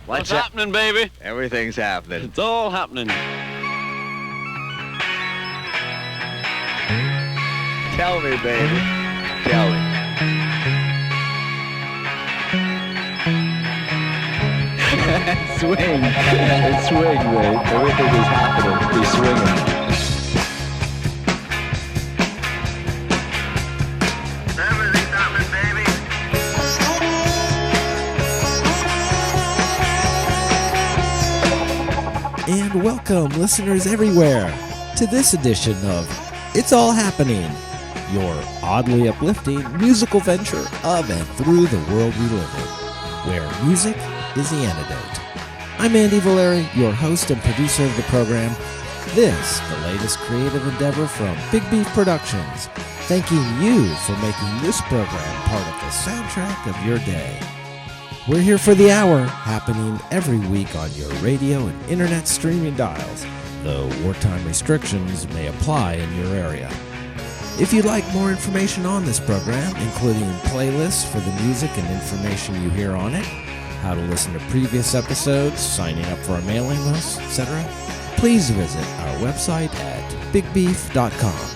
What's happening, baby? Everything's happening. It's all happening. Tell me, baby. Tell me. Swing. It's swing, mate. Everything is happening. He's swinging. Everything's happening, baby. And welcome, listeners everywhere, to this edition of It's All Happening, your oddly uplifting musical venture of and through the world we live in, where music is the antidote. I'm Andy Valeri, your host and producer of the program. This, the latest creative endeavor from Big Beef Productions, thanking you for making this program part of the soundtrack of your day. We're here for the hour, happening every week on your radio and internet streaming dials, though wartime restrictions may apply in your area. If you'd like more information on this program, including playlists for the music and information you hear on it, how to listen to previous episodes, signing up for our mailing list, etc., please visit our website at bigbeef.com.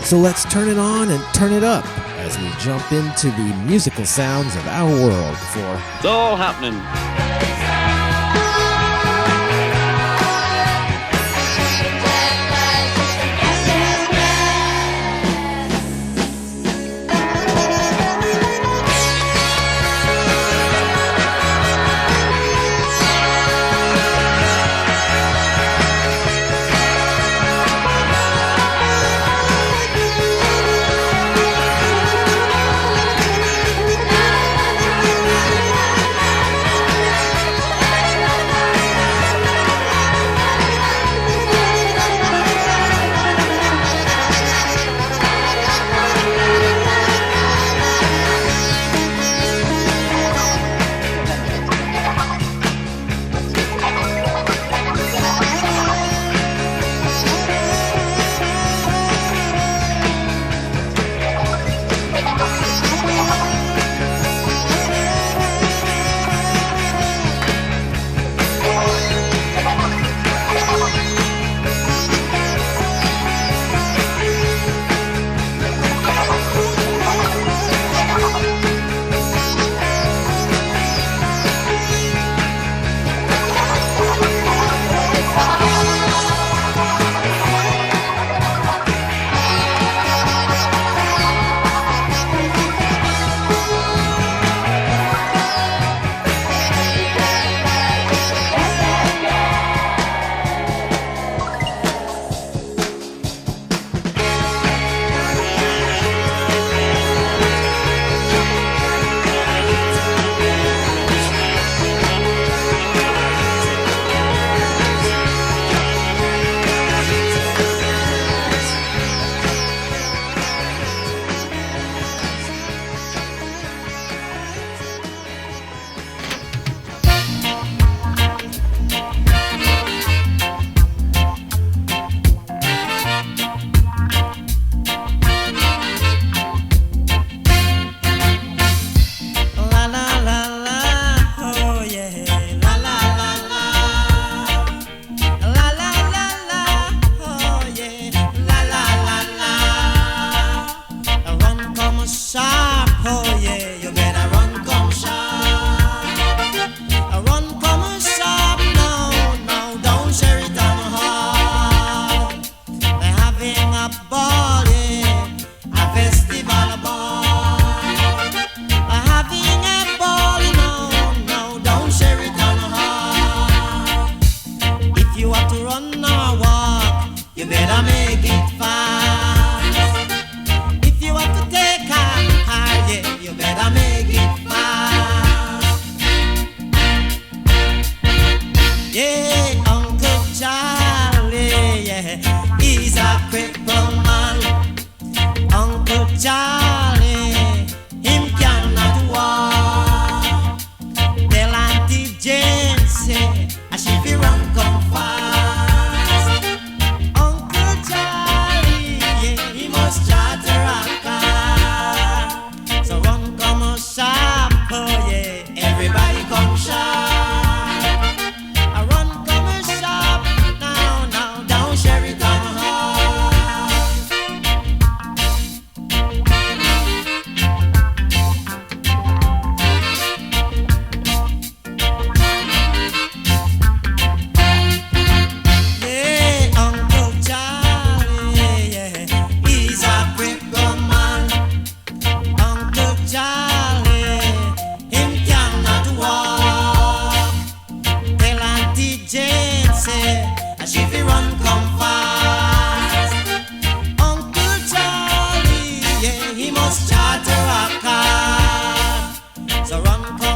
So let's turn it on and turn it up as we jump into the musical sounds of our world for It's all happening.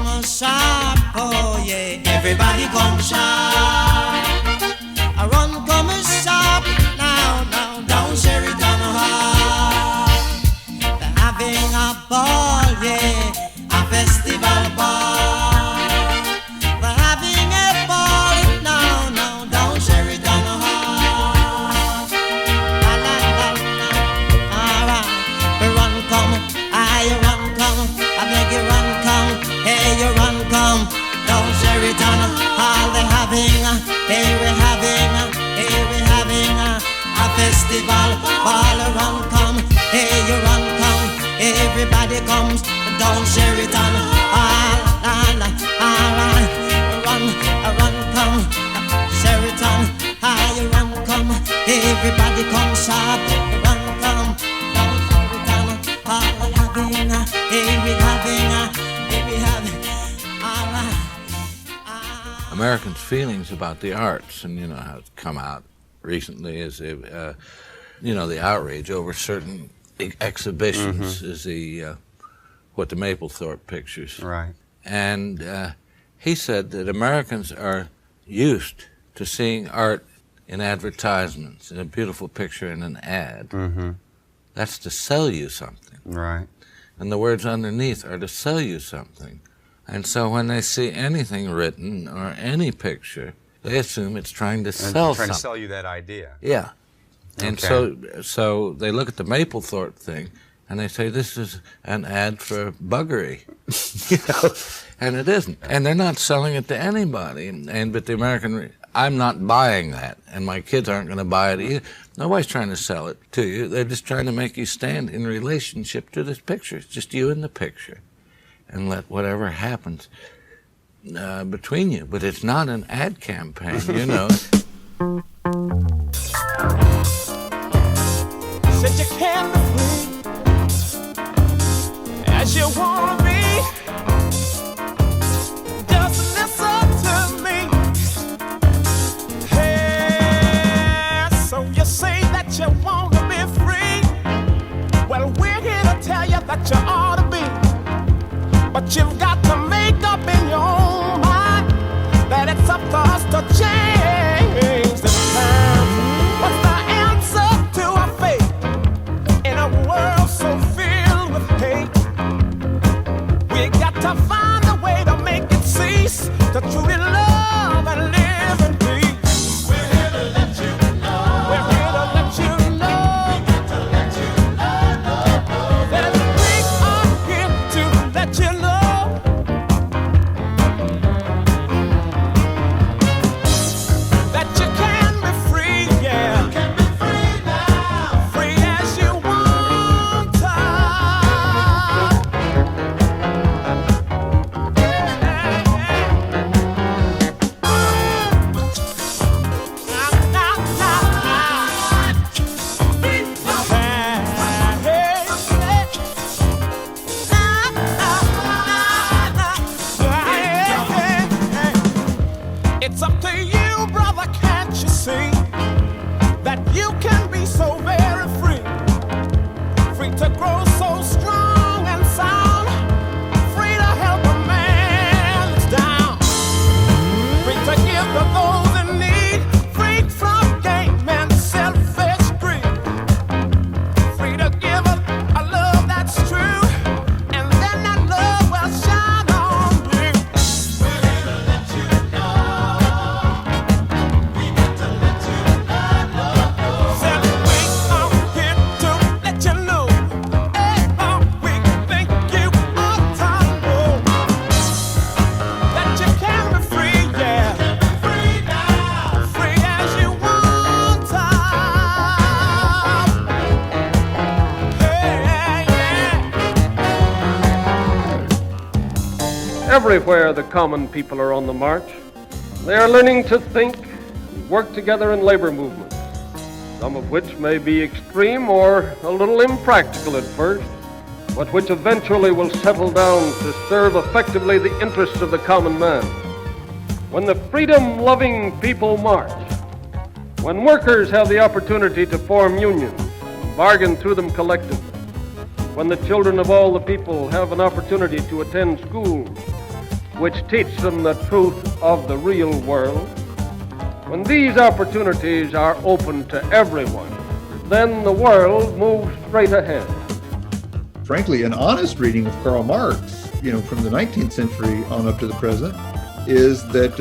come sharp, oh yeah, everybody come sharp. A run come sharp, now, down Sheridan Hall. They're having a ball, yeah, a festival ball. They're having a ball, now, down Sheridan Hall. La, alright, run come, run come, I beg you run come, hey you run come, down Sheridan Hall. They're having a festival ball, run come, hey you run come, everybody comes down Sheridan Hall. Alright, run come, Sheridan Hall, you run come, everybody come sharp, run come down Sheridan Hall. Alright. Americans' feelings about the arts, and you know how it's come out recently is, the outrage over certain exhibitions is the what the Mapplethorpe pictures. Right. And he said that Americans are used to seeing art in advertisements, in a beautiful picture in an ad. Mm-hmm. That's to sell you something. Right. And the words underneath are to sell you something. And so when they see anything written or any picture, they assume it's trying to sell something. Trying to sell you that idea. Yeah. And so they look at the Mapplethorpe thing and they say, this is an ad for buggery. And it isn't. And they're not selling it to anybody. But the American, I'm not buying that, and my kids aren't going to buy it either. Nobody's trying to sell it to you. They're just trying to make you stand in relationship to this picture. It's just you in the picture. And let whatever happens between you. But it's not an ad campaign, you know. Said you can be free as you want to be. Just listen to me. Hey, so you say that you want to be free. Well, we're here to tell you that you ought to be. But you've got to make up in your own mind that it's up to us to change the time. What's the answer to our fate in a world so filled with hate? We got to find a way to make it cease, to truly love and live in peace. We're here to let you know. We're here to let you know. We got to let you know. That we are here to let you know. It's up to you, brother, can't you see that you can be so very free, free to grow so strong and sound, free to help a man that's down, free to give to those in need, free from game and selfish greed, free to give a love that's true, and then that love will shine on you. We're here to let you know. Everywhere the common people are on the march. They are learning to think, work together in labor movements, some of which may be extreme or a little impractical at first, but which eventually will settle down to serve effectively the interests of the common man. When the freedom-loving people march, when workers have the opportunity to form unions, bargain through them collectively, when the children of all the people have an opportunity to attend schools, which teach them the truth of the real world, when these opportunities are open to everyone, then the world moves straight ahead. Frankly, an honest reading of Karl Marx, from the 19th century on up to the present, is that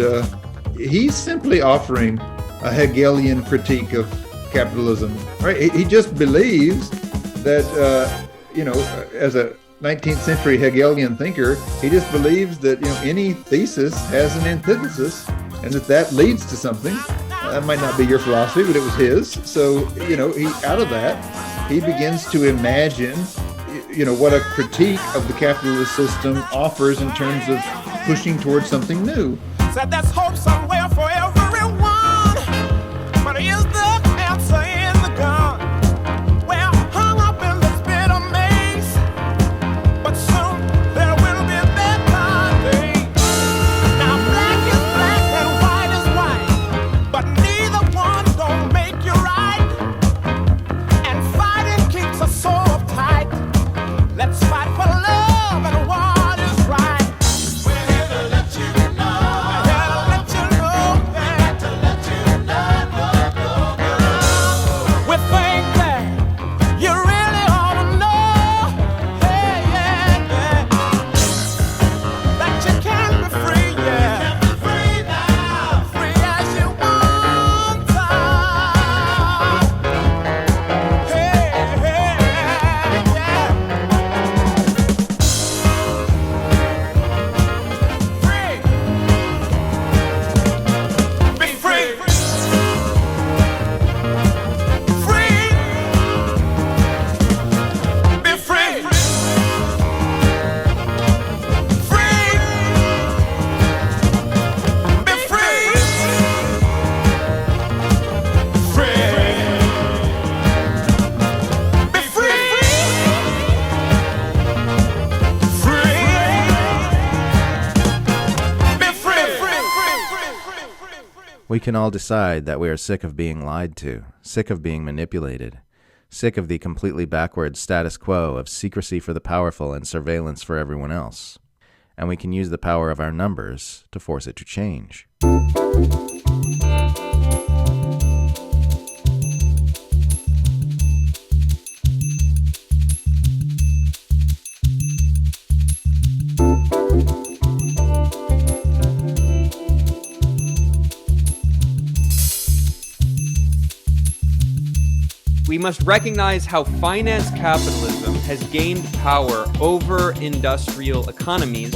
he's simply offering a Hegelian critique of capitalism, right? He just believes that, as a 19th century Hegelian thinker, he just believes that, any thesis has an antithesis and that leads to something. That might not be your philosophy, but it was his. So, out of that, he begins to imagine, what a critique of the capitalist system offers in terms of pushing towards something new. Said there's hope somewhere for everyone, but is the answer in the gun? Well, hung up in this bitter maze, but soon there will be better days. Now black is black and white is white, but neither one don't make you right, and fighting keeps us so uptight. Let's fight for love and what is right. We're here to let you know. We think that you really ought to know, that you can be free, free now, free as you want to. Be free. We can all decide that we are sick of being lied to, sick of being manipulated, sick of the completely backward status quo of secrecy for the powerful and surveillance for everyone else. And we can use the power of our numbers to force it to change. We must recognize how finance capitalism has gained power over industrial economies,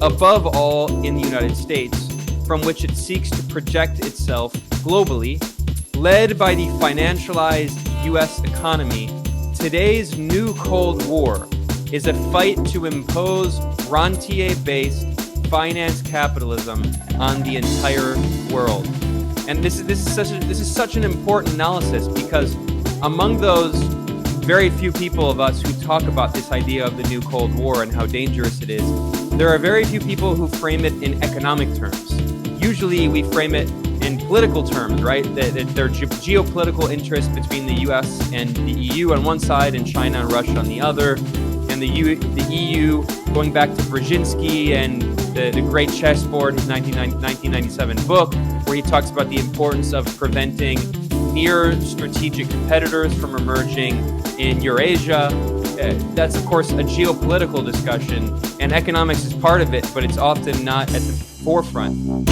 above all in the United States, from which it seeks to project itself globally. Led by the financialized U.S. economy, today's new Cold War is a fight to impose rentier-based finance capitalism on the entire world. And this is such an important analysis, because among those very few people of us who talk about this idea of the new Cold War and how dangerous it is, there are very few people who frame it in economic terms. Usually we frame it in political terms, right? There are geopolitical interests between the US and the EU on one side and China and Russia on the other. And the EU, going back to Brzezinski and the Great Chessboard, his 1997 book, where he talks about the importance of preventing near strategic competitors from emerging in Eurasia. That's, of course, a geopolitical discussion, and economics is part of it, but it's often not at the forefront.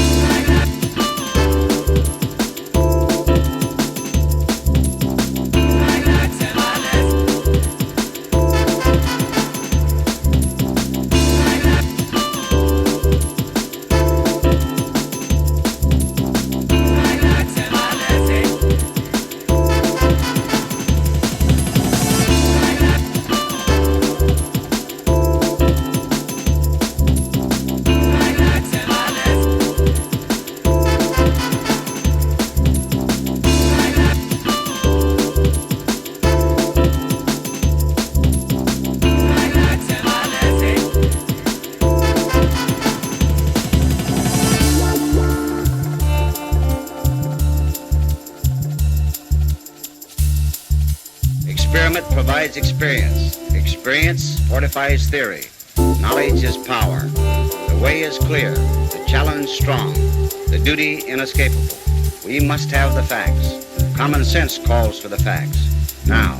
Experience. Experience fortifies theory. Knowledge is power. The The way is clear, the challenge strong, the duty inescapable. We must have the facts. Common sense calls for the facts. Now.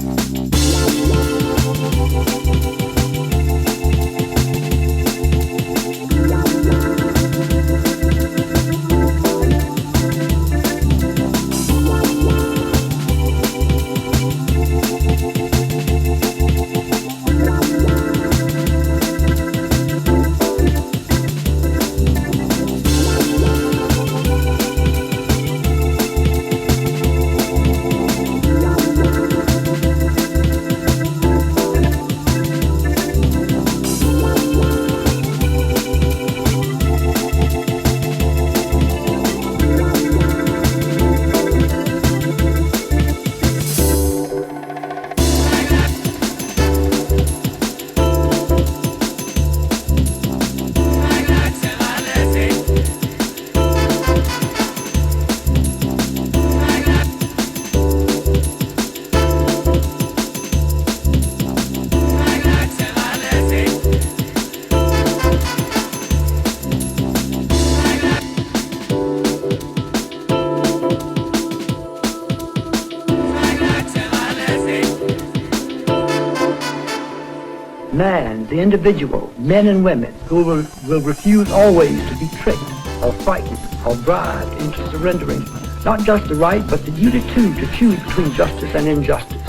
Man, the individual, men and women, who will refuse always to be tricked or frightened or bribed into surrendering not just the right, but the duty too to choose between justice and injustice,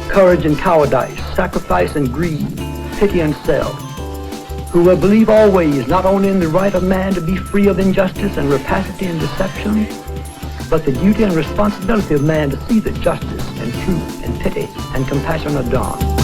courage and cowardice, sacrifice and greed, pity and self, who will believe always not only in the right of man to be free of injustice and rapacity and deception, but the duty and responsibility of man to see that justice and truth and pity and compassion are done.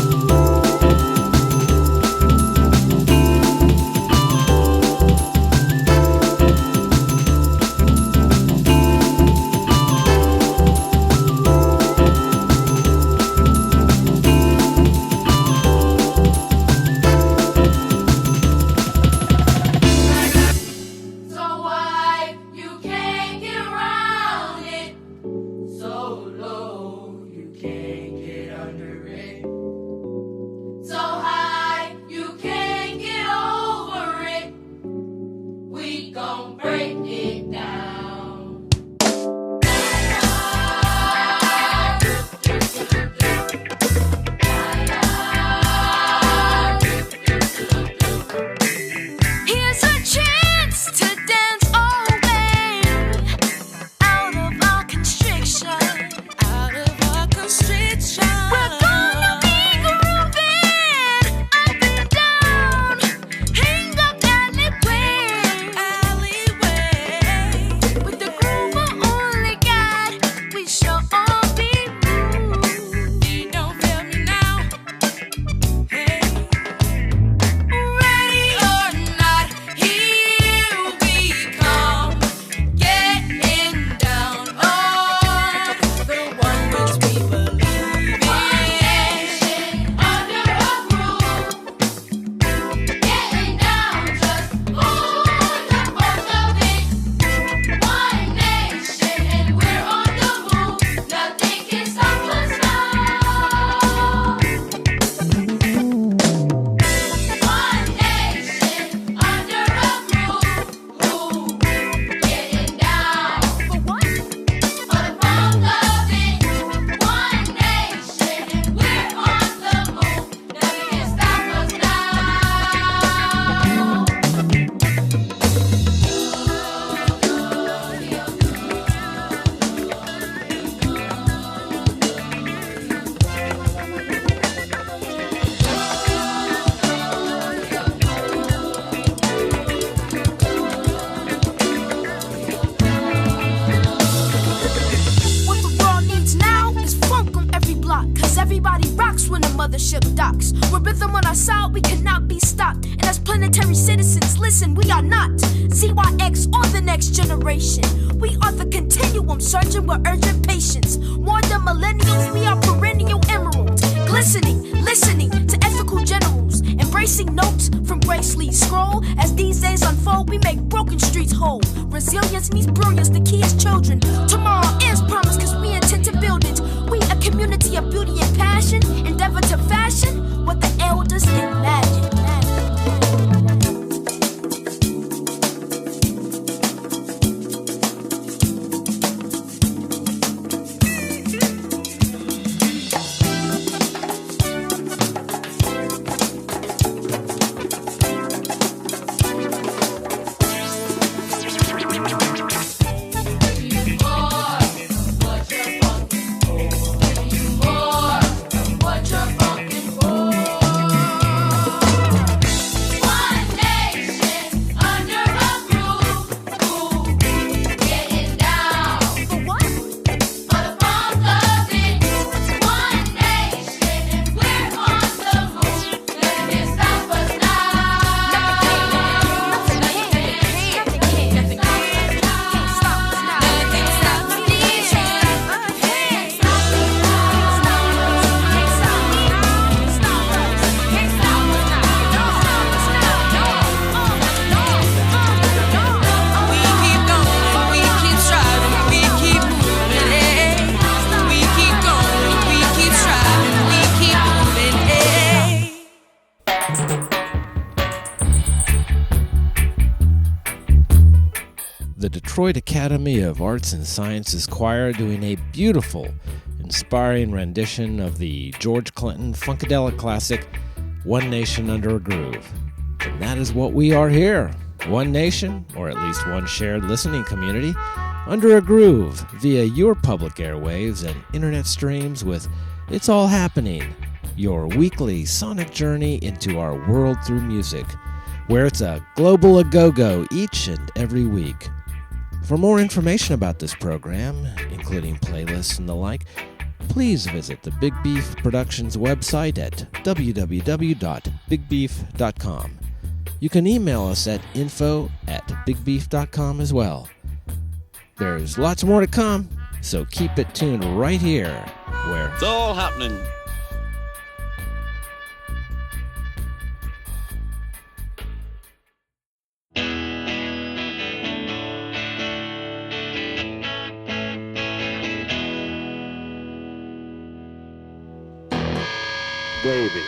mothership docks. With rhythm on our side, we cannot be stopped. And as planetary citizens, listen, we are not ZYX or the next generation. We are the continuum, surging with urgent patience. More than millennials, we are perennial emeralds. Glistening, listening to ethical generals. Embracing notes from Grace Lee's scroll. As these days unfold, we make broken streets whole. Resilience meets brilliance, the key is children. Tomorrow is promised, cause we intend to build it. We a community of beauty and passion. Endeavor to fashion what the elders imagine. the Detroit Academy of Arts and Sciences Choir doing a beautiful, inspiring rendition of the George Clinton Funkadelic classic, One Nation Under a Groove. And that is what we are here. One nation, or at least one shared listening community, under a groove via your public airwaves and internet streams with It's All Happening, your weekly sonic journey into our world through music, where it's a global a-go-go each and every week. For more information about this program, including playlists and the like, please visit the Big Beef Productions website at www.bigbeef.com. You can email us at info@bigbeef.com as well. There's lots more to come, so keep it tuned right here, where It's all happening. Baby.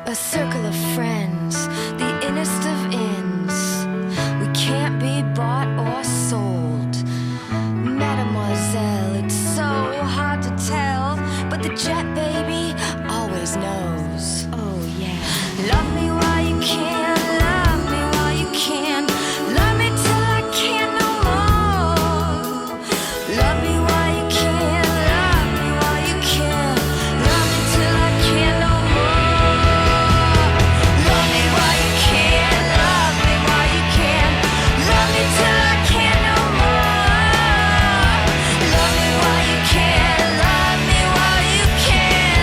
A circle of friends, the innest of inns. We can't be bought or sold. Mademoiselle, it's so hard to tell, but the jet baby always knows. Oh yeah. Love me while you can, love me while you can. Love me till I can't no more. Love me while you can, love me while you can. Love me till I can't no more. Love me while you can, love me while you can. Love me till I can't no more. Love me while you can, love me while you can.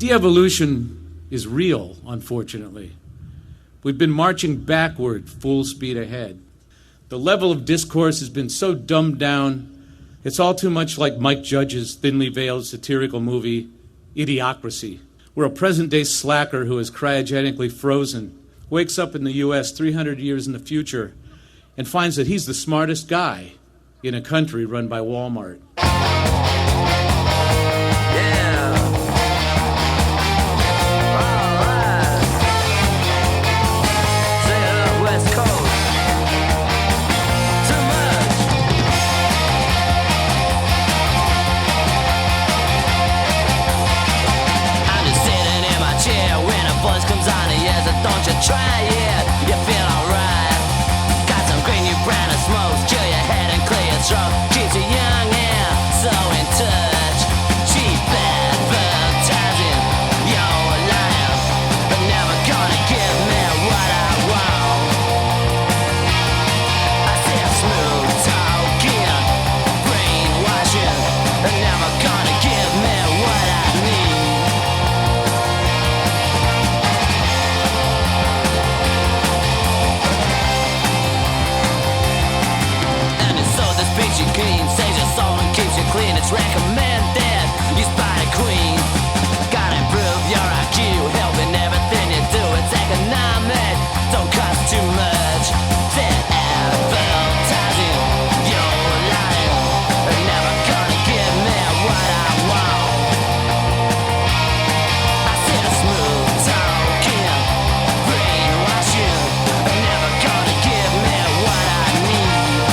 De-evolution is real, unfortunately. We've been marching backward, full speed ahead. The level of discourse has been so dumbed down, it's all too much like Mike Judge's thinly veiled satirical movie, Idiocracy, where a present-day slacker who is cryogenically frozen wakes up in the U.S. 300 years in the future and finds that he's the smartest guy in a country run by Walmart. Don't you try it, you feel alright. Got some green new brand of smokes, chill your head and clear your throat. Keeps you young and so in touch. Cheap advertising, you're lying, but never gonna give me what I want. I said smooth talking, brainwashing, but never gonna give me what I need. You clean, saves your soul and keeps you clean. It's recommended, use by the queen. Gotta improve your IQ, helping everything you do. It's economic, don't cost too much. Said advertising, you're lying, they're never gonna give me what I want. I said smooth talking, brainwashing, they're never gonna give me what I need.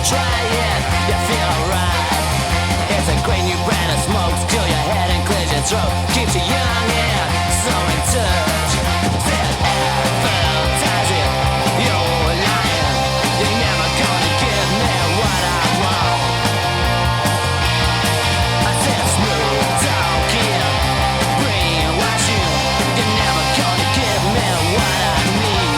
Try it, you feel alright. It's a great new brand of smokes, kill your head and clears your throat. Keeps you young and so in touch. Said advertising, you're lying. You're never gonna give me what I want. I said smooth talking, brainwashing. You're never gonna give me what I need.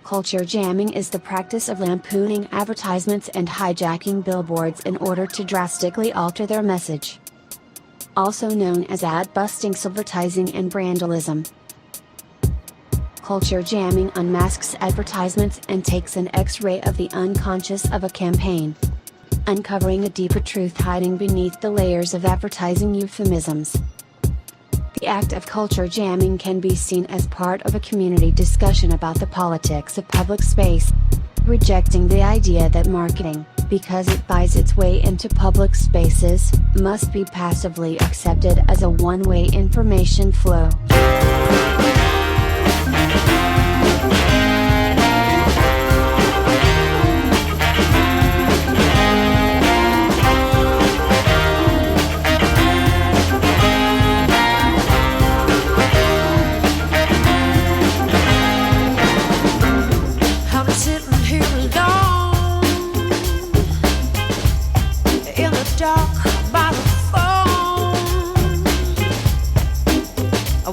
Culture jamming is the practice of lampooning advertisements and hijacking billboards in order to drastically alter their message. Also known as ad-busting, subvertising, and brandalism. Culture jamming unmasks advertisements and takes an X-ray of the unconscious of a campaign, uncovering a deeper truth hiding beneath the layers of advertising euphemisms. The act of culture jamming can be seen as part of a community discussion about the politics of public space, rejecting the idea that marketing, because it buys its way into public spaces, must be passively accepted as a one-way information flow.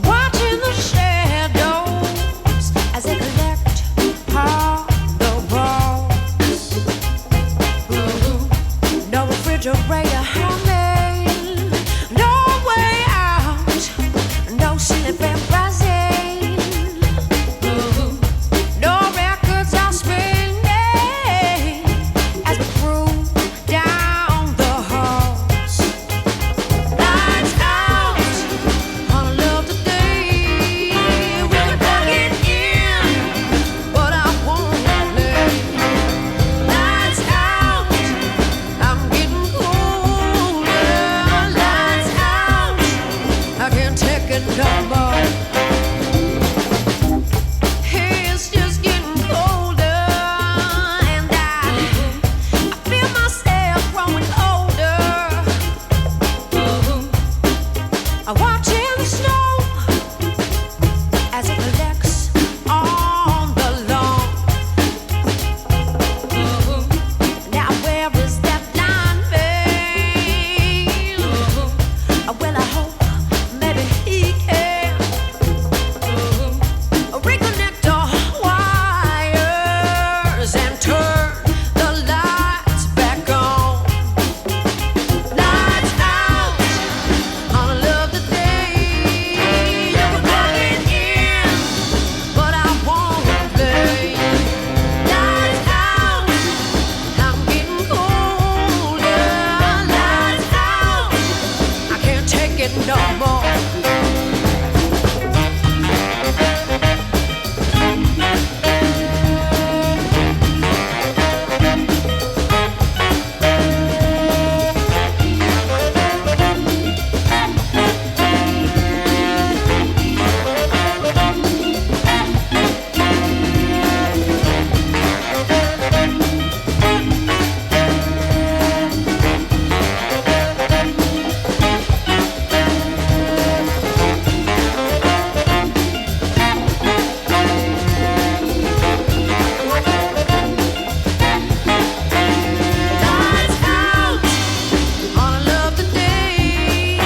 Watching the refrigerator humming, no way out, no sleeping buzzing, no records are spinning as we cruise down the halls. Lights out on a love today. We're plugging in, but I won't play. Lights out, I'm getting colder. Lights out, I can't take it no more. It's just getting colder, and I feel myself growing older. I'm watching the snow as it collects on the lawn. Now where is that blind man? Well, I hope maybe he can reconnect the wires and turn the lights back on. Lights out on a love today. You're plugging in, but I won't play. Lights out, I'm getting colder. Lights out, I can't take it no more. Lights out on a love today.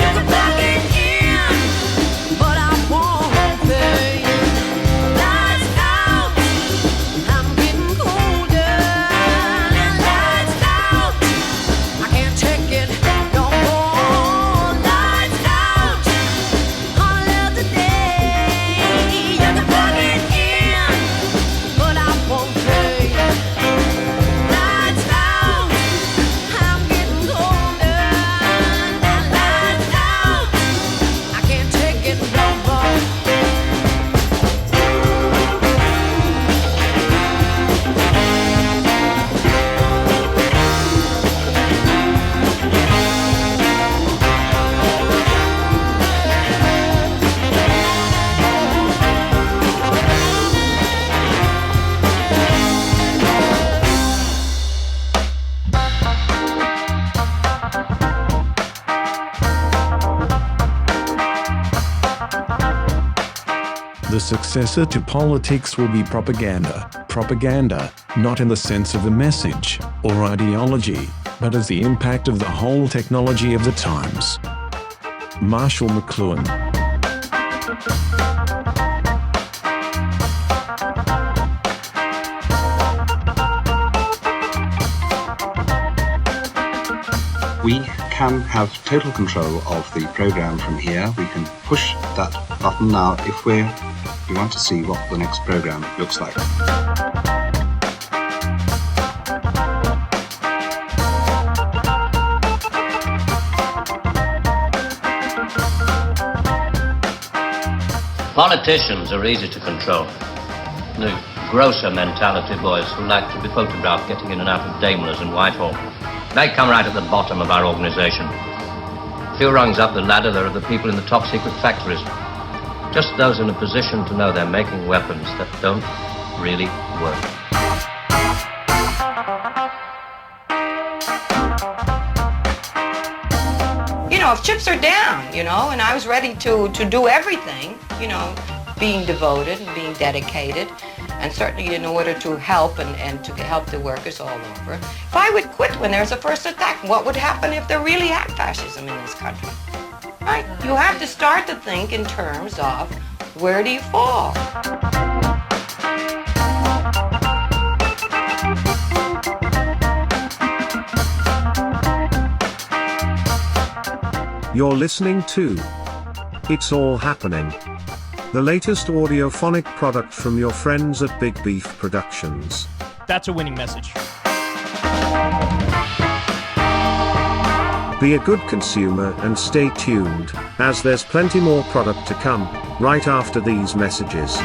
You're plugging in, but I won't play. Lights out, I'm getting colder. Lights out, I can't take it no more. Lights out on a love today. You're plugging in, but I won't play. Lights out, I'm getting colder. Lights out, I can't take it no more. The successor to politics will be propaganda. Propaganda, not in the sense of a message or ideology, but as the impact of the whole technology of the times. Marshall McLuhan. We can have total control of the program from here. We can push that button now if we want to see what the next program looks like. Politicians are easy to control. The grosser mentality boys who like to be photographed getting in and out of Daimlers and Whitehall. They come right at the bottom of our organization. A few rungs up the ladder, there are the people in the top secret factories. Just those in a position to know they're making weapons that don't really work. You know, if chips are down, you know, and I was ready to do everything, you know, being devoted and being dedicated, and certainly in order to help and to help the workers all over. If I would quit when there's a first attack, what would happen if there really had fascism in this country? Right? You have to start to think in terms of where do you fall? You're listening to It's All Happening, the latest audiophonic product from your friends at Big Beef Productions. That's a winning message. Be a good consumer and stay tuned, as there's plenty more product to come, right after these messages.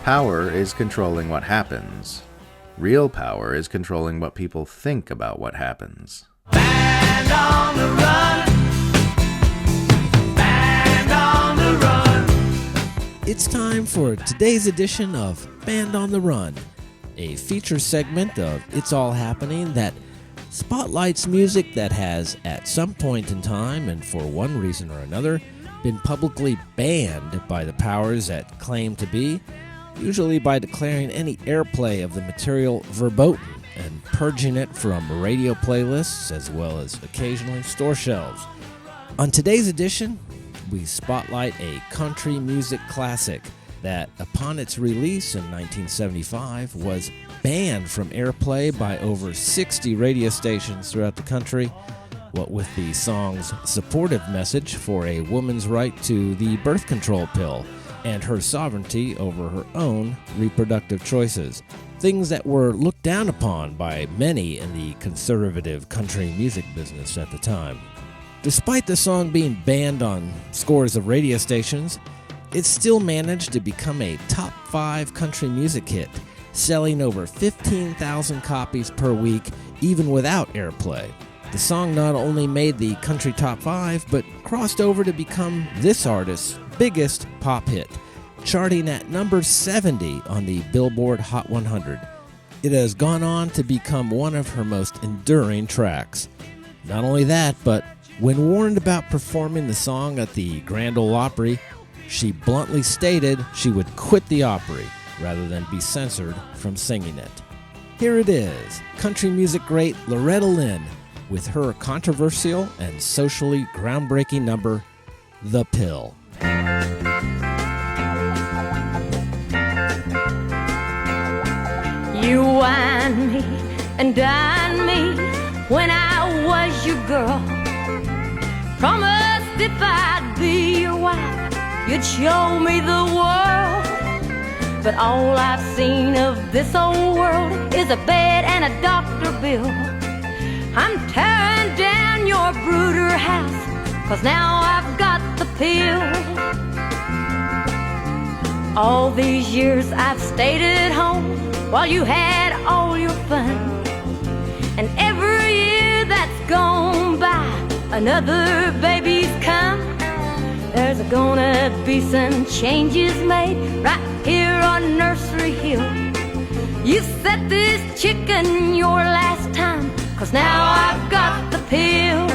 Power is controlling what happens. Real power is controlling what people think about what happens. Band on the run. Band on the run. It's time for today's edition of Band on the Run, a feature segment of It's All Happening that spotlights music that has, at some point in time and for one reason or another, been publicly banned by the powers that claim to be, usually by declaring any airplay of the material verboten and purging it from radio playlists as well as occasionally store shelves. On today's edition, we spotlight a country music classic that, upon its release in 1975, was banned from airplay by over 60 radio stations throughout the country, what with the song's supportive message for a woman's right to the birth control pill and her sovereignty over her own reproductive choices, things that were looked down upon by many in the conservative country music business at the time. Despite the song being banned on scores of radio stations, it still managed to become a top 5 country music hit, selling over 15,000 copies per week even without airplay. The song not only made the country top 5, but crossed over to become this artist's biggest pop hit, charting at number 70 on the Billboard Hot 100. It has gone on to become one of her most enduring tracks. Not only that, but when warned about performing the song at the Grand Ole Opry, she bluntly stated she would quit the Opry rather than be censored from singing it. Here it is, country music great Loretta Lynn with her controversial and socially groundbreaking number, The Pill. You whined me and dined me when I was your girl. Promised if I'd be your wife, you'd show me the world. But all I've seen of this old world is a bed and a doctor bill. I'm tearing down your brooder house, 'cause now I've got the pill. All these years I've stayed at home while you had all your fun. And every year that's gone by, another baby's come. There's gonna be some changes made right here on Nursery Hill. You set this chicken your last time, 'cause now I've got the pill.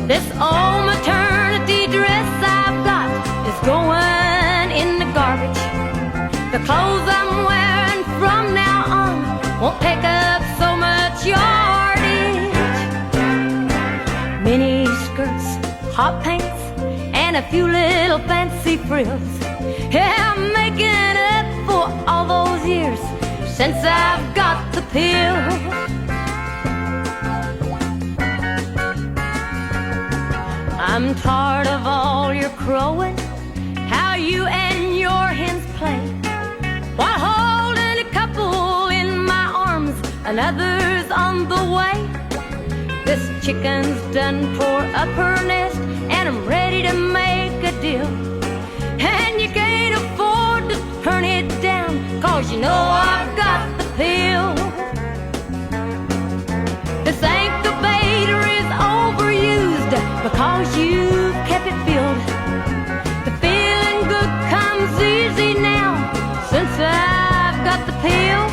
This old maternity dress I've got is going in the garbage. The clothes I'm wearing from now on won't take up so much yardage. Mini skirts, hot pants, and a few little fancy frills. Yeah, I'm making up for all those years since I've got the pill. I'm tired of all your crowing, how you and your hens play, while holding a couple in my arms, another's on the way. This chicken's done tore up her nest, and I'm ready to make a deal. And you can't afford to turn it down, 'cause you know I've got the pill. This incubator is overused because you've kept it filled. The feeling good comes easy now since I've got the pill.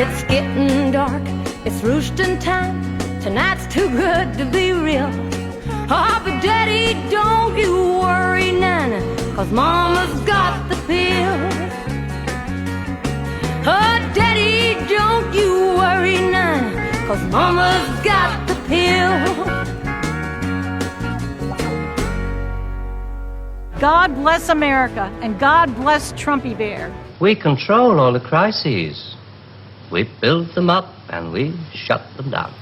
It's getting dark, it's roosting time. Tonight's too good to be real. Oh, but Daddy, don't you worry none, 'cause Mama's got the pill. Oh, Daddy, don't you worry none, 'cause Mama's got the pill. God bless America, and God bless Trumpy Bear. We control all the crises. We build them up and we shut them down.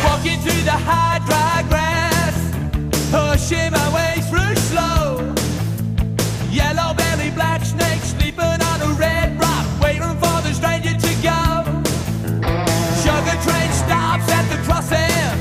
Walking through the high, dry grass, pushing my way through slow. Yellow belly, black snake, sleeping on a red rock, waiting for the stranger to go. Sugar train stops at the crossing.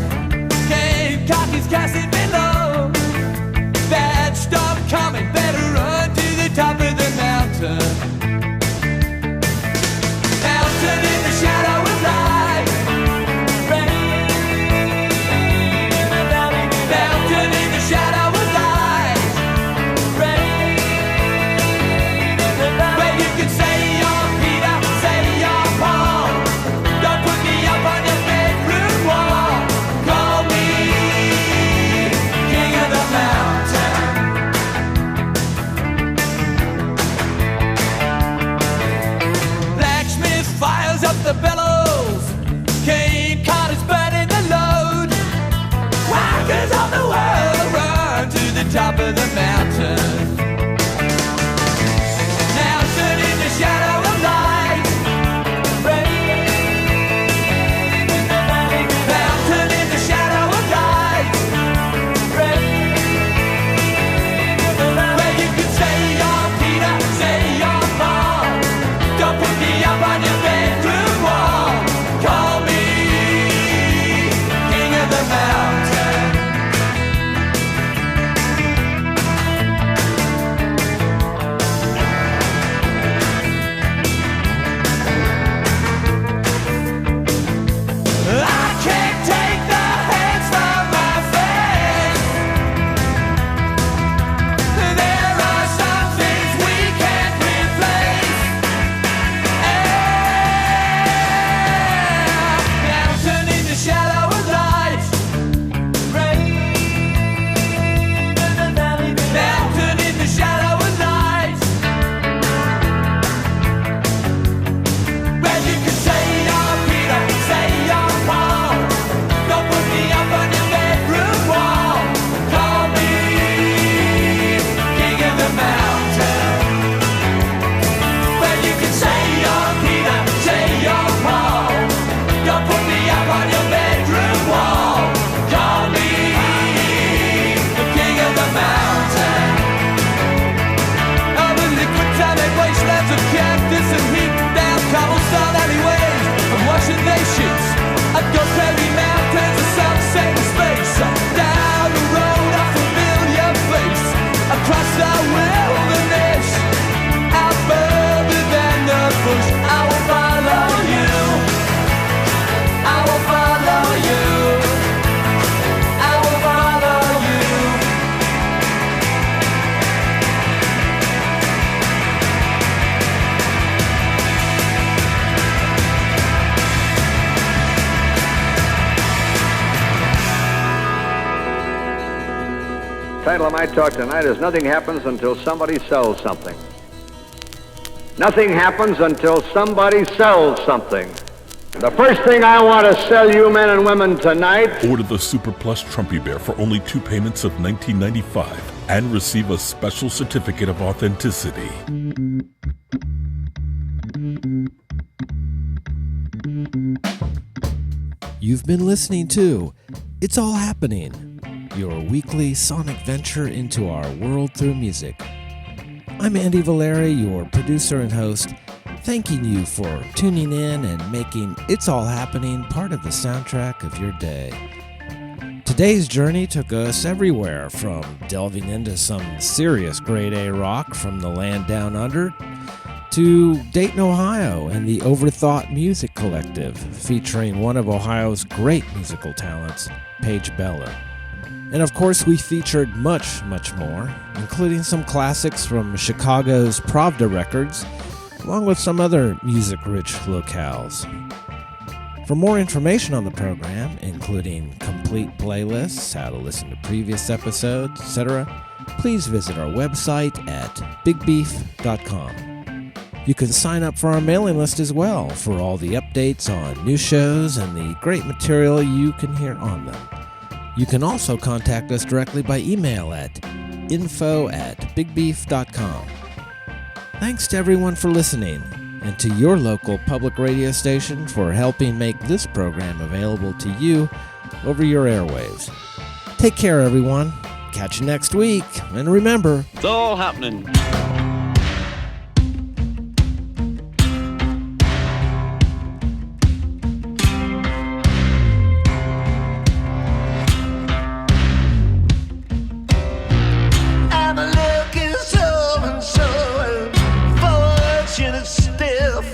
of the mountain. Mountain in the shadow of light. Mountain in the shadow of light. Where you can say you're Peter, say you're Paul. Don't put me up on your bedroom wall. Call me king of the mountain. I can't take the hands from my face. There are some things we can't replace. Mountain in the shadow of light. Mountain in the shadow of light. Where you can say you're Peter, say you're Paul. Don't put me up on your bedroom wall. Call me king of the mountain. Where you can say you're Peter, say you're Paul. Don't put me up on your bedroom wall. Call me the king of the mountain. Over liquid tonic wastelands of cactus and heat down cobblestone alleyways of washing nations. I'd go Perry Mountains of sunset and space. Down the road a familiar face. Across the wilderness, out further than the bush. I will follow you. I will follow you. I will follow you. Title of my talk tonight is Nothing Happens Until Somebody Sells Something. Nothing happens until somebody sells something. The first thing I want to sell you men and women tonight. Order the Super Plus Trumpy Bear for only 2 payments of $19.95 and receive a special certificate of authenticity. You've been listening to It's All Happening, your weekly sonic venture into our world through music. I'm Andy Valeri, your producer and host, thanking you for tuning in and making It's All Happening part of the soundtrack of your day. Today's journey took us everywhere, from delving into some serious grade A rock from the land down under, to Dayton, Ohio, and the Overthought Music Collective, featuring one of Ohio's great musical talents, Paige. And of course, we featured much, much more, including some classics from Chicago's Pravda Records, along with some other music-rich locales. For more information on the program, including complete playlists, how to listen to previous episodes, etc., please visit our website at bigbeef.com. You can sign up for our mailing list as well for all the updates on new shows and the great material you can hear on them. You can also contact us directly by email at info@bigbeef.com. Thanks to everyone for listening, and to your local public radio station for helping make this program available to you over your airwaves. Take care, everyone. Catch you next week, and remember, It's all happening. I'm looking so and so fortunate stiff.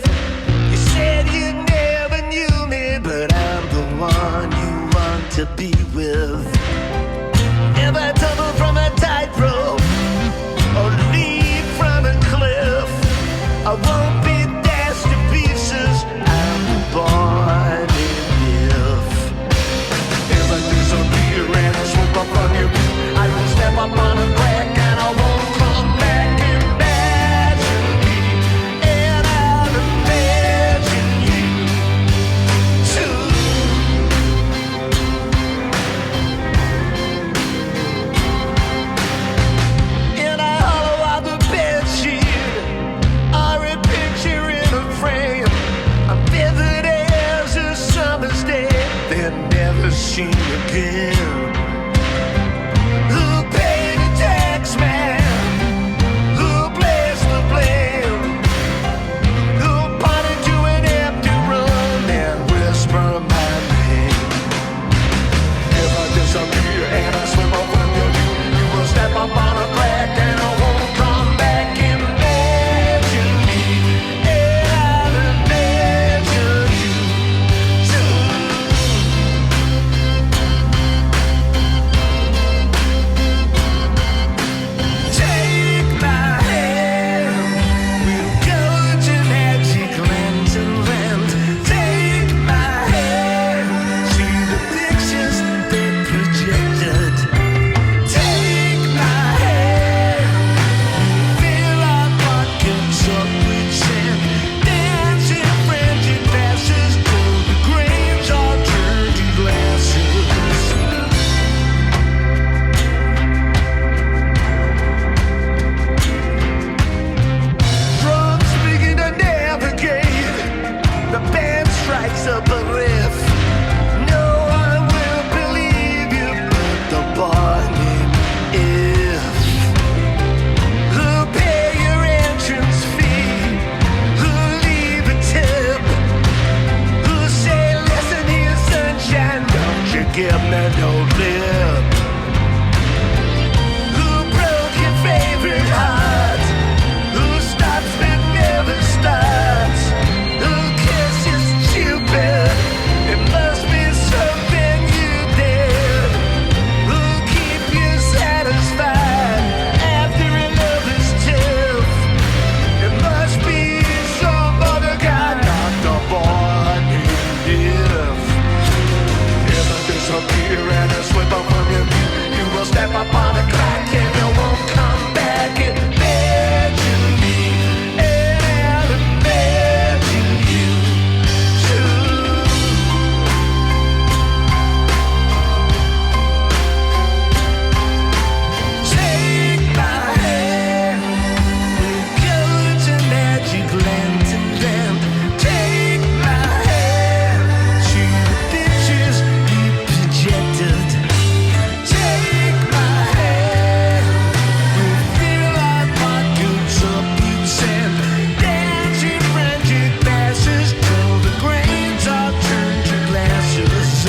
You said you never knew me, but I'm the one you want to be with. If I tumble from a tightrope or leap from a cliff, I won't be dashed to pieces. I'm born in if. If I disappear and swoop up on you, I will step up on a crack and I won't come back. Imagine me and I'll imagine you too. machine again. Who paid the tax man? Who placed the blame? Who pointed to an empty room and whispered my name? If I disappear and I slip up under you, you will step up on a crack and I won't come back. Imagine me and I'll imagine you too. Take my hand, we'll go to magic lands and land. Take my hand, see the pictures they projected. Take my hand, fill our pockets up with sand. Dancing frenzied passes till the graves are turned to glasses. Drums begin to navigate. The band strikes up a riff. No one will believe you but the bargain if. Who'll pay your entrance fee? Who'll leave a tip? Who'll say, listen here, sunshine, don't you give me no lip? Who broke your favorite heart? Who stops but never starts? Who kisses Cupid? It must be something you did. Who'll keep you satisfied after a lover's tiff? It must be some other guy, not the boy named If. If I disappear and I slip up from your view, you will step up on a crack and you won't come back. Imagine me and I'll imagine you too. Take my hand, we'll go to magic lands and land. Take my hand, see the pictures you projected. Take my hand, we'll fill our pockets up with sand. Dancing frantic passes till the grains are turned to glasses.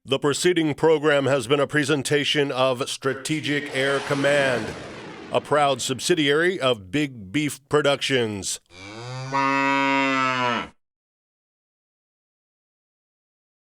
The preceding program has been a presentation of Strategic Air Command, a proud subsidiary of Big Beef Productions.